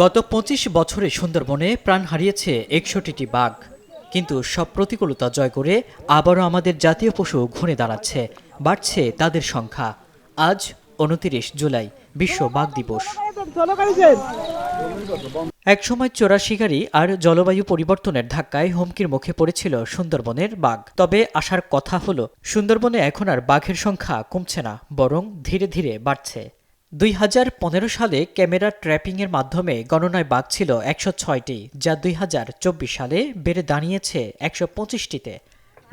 গত ২৫ বছরে সুন্দরবনে প্রাণ হারিয়েছে ৬১টি বাঘ, কিন্তু সব প্রতিকূলতা জয় করে আবারও আমাদের জাতীয় পশু ঘুরে দাঁড়াচ্ছে, বাড়ছে তাদের সংখ্যা। আজ ২৯ জুলাই বিশ্ব বাঘ দিবস। একসময় চোরা শিকারী আর জলবায়ু পরিবর্তনের ধাক্কায় হুমকির মুখে পড়েছিল সুন্দরবনের বাঘ। তবে আসার কথা হলো, সুন্দরবনে এখন আর বাঘের সংখ্যা কমছে না, বরং ধীরে ধীরে বাড়ছে। ২০১৫ সালে ক্যামেরা ট্র্যাপিংয়ের মাধ্যমে গণনায় বাঘ ছিল ১০৬টি, যা ২০২৪ সালে বেড়ে দাঁড়িয়েছে ১২৫টিতে।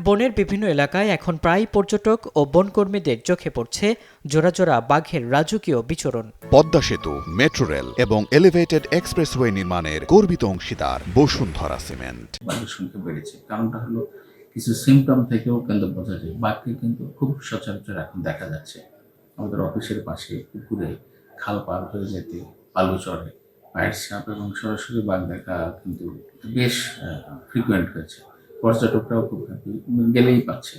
বনের বিভিন্ন এলাকায় এখন প্রায় পর্যটক ও বনকর্মীদের চোখে পড়ছে জোড়া জোড়া বাঘের রাজকীয় বিচরণ। পদ্মা সেতু, মেট্রো রেল এবং এলিভেটেড এক্সপ্রেসওয়ে নির্মাণের গর্বিত অংশীদার বসুন্ধরা সিমেন্ট। বাঘের সংখ্যা বেড়েছে, কারণটা হলো কিছু সিমটম থেকেও কিন্তু বোঝা যায় বাঘকে কিন্তু খুব সচরাচর এখন দেখা যাচ্ছে। আমাদের অফিসের পাশে পুকুরে খাল পার হয়ে যেতে আলু চড়ে, পায়ের সাপ এবং সরাসরি বাঘ দেখা কিন্তু বেশ ফ্রিকুয়েন্ট হয়েছে। পর্যটকরাও খুব হ্যাপি, গেলেই পাচ্ছে।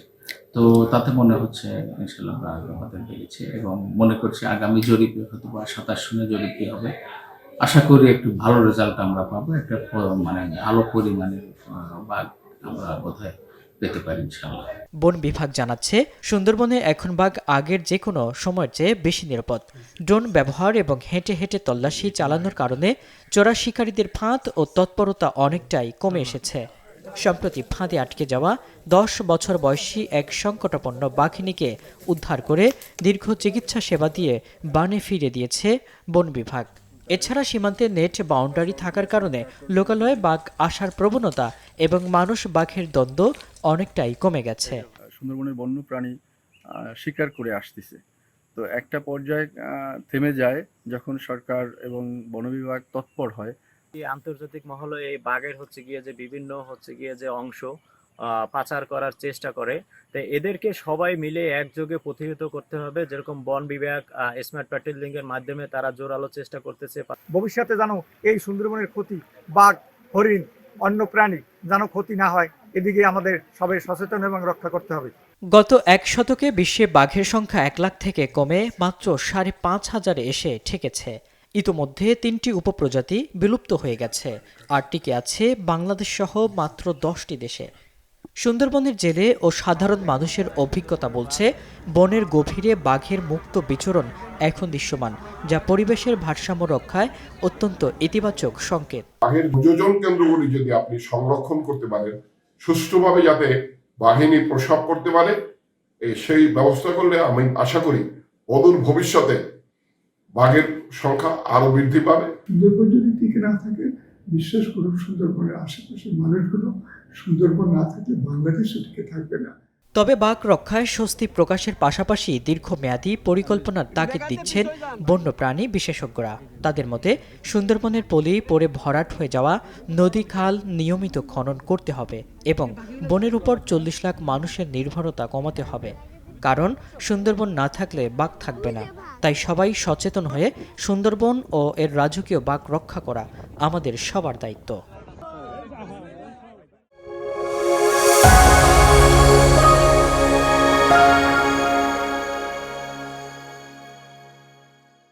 তো তাতে মনে হচ্ছে ইনশাল্লাহ বাঘ আমাদের বেড়েছে এবং মনে করছি আগামী জরিপে হয়তো বা ২৭ সনে জরিপে হবে। আশা করি একটু ভালো রেজাল্ট আমরা পাবো, একটা মানে ভালো পরিমাণের বাঘ আমরা বোধহয় পেতে পারি ইনশাল্লাহ। বন বিভাগ জানাচ্ছে, সুন্দরবনে এখন বাঘ আগের যে কোনো সময়ের চেয়ে বেশি নিরাপদ। ড্রোন ব্যবহার এবং হেঁটে হেঁটে তল্লাশি চালানোর কারণে চোরা শিকারীদের ফাঁদ ও তৎপরতা অনেকটাই কমে এসেছে। সম্প্রতি ফাঁদে আটকে যাওয়া ১০ বছর বয়সী এক সংকটাপন্ন বাঘিনীকে উদ্ধার করে দীর্ঘ চিকিৎসা সেবা দিয়ে বানে ফিরে দিয়েছে বন বিভাগ। এছাড়া সীমান্তে নেট বাউন্ডারি থাকার কারণে লোকালয়ে বাঘ আসার প্রবণতা এবং মানুষ বাঘের দ্বন্দ্ব অনেকটাই কমে গেছে। সুন্দরবনের বন্য প্রাণী শিকার করে আসতেছে, তো একটা পর্যায়ে থেমে যায় যখন সরকার এবং বন বিভাগ তৎপর হয়। আন্তর্জাতিক মহলে এই বাঘের বিভিন্ন অংশ পাচার করার চেষ্টা করে, তো এদেরকে সবাই মিলে একযোগে প্রতিহত করতে হবে। যেরকম বন বিভাগ স্মার্ট প্যাট্রোলিং এর মাধ্যমে তারা জোরালো চেষ্টা করতেছে। ভবিষ্যতে যেন এই সুন্দরবনের ক্ষতি, বাঘ, হরিণ, অন্য প্রাণী যেন ক্ষতি না হয়, এদিকে আমাদের সবাই সচেতন এবং রক্ষা করতে হবে। গত এক শতকে বিশ্বে বাঘের সংখ্যা ১ লাখ থেকে কমে মাত্র ৫,৫০০ এসে ঠেকেছে। ইতোমধ্যে ৩টি উপপ্রজাতি বিলুপ্ত হয়ে গেছে, আর টিকে আছে বাংলাদেশ সহ মাত্র ১০টি দেশে। সুন্দরবনের জেলে ও সাধারণ মানুষের অভিজ্ঞতা বলছে, বনের গভীরে বাঘের মুক্ত বিচরণ এখন দৃশ্যমান, যা পরিবেশের ভারসাম্য রক্ষায় অত্যন্ত ইতিবাচক সংকেত। বাঘের প্রজনন কেন্দ্রগুলি যদি আপনি সংরক্ষণ করতে পারেন, সুষ্ঠুভাবে যাতে বাঘিনী প্রসব করতে পারে, সেই ব্যবস্থা করলে আমি আশা করি অদূর ভবিষ্যতে বাঘের সংখ্যা আরো বৃদ্ধি পাবে। সুন্দরবন যদি টিকে না থাকে, বিশ্বাস করুন সুন্দরবনের আশেপাশের মানুষগুলো, সুন্দরবন না থাকলে বাংলাদেশও টিকে থাকবে না। তবে বাঘ রক্ষায় স্বস্তি প্রকাশের পাশাপাশি দীর্ঘমেয়াদী পরিকল্পনার তাগিদ দিচ্ছেন বন্যপ্রাণী বিশেষজ্ঞরা। তাদের মতে, সুন্দরবনের পলি পড়ে ভরাট হয়ে যাওয়া নদী খাল নিয়মিত খনন করতে হবে এবং বনের উপর ৪০ লাখ মানুষের নির্ভরতা কমাতে হবে। কারণ সুন্দরবন না থাকলে বাঘ থাকবে না। তাই সবাই সচেতন হয়ে সুন্দরবন ও এর রাজকীয় বাঘ রক্ষা করা আমাদের সবার দায়িত্ব।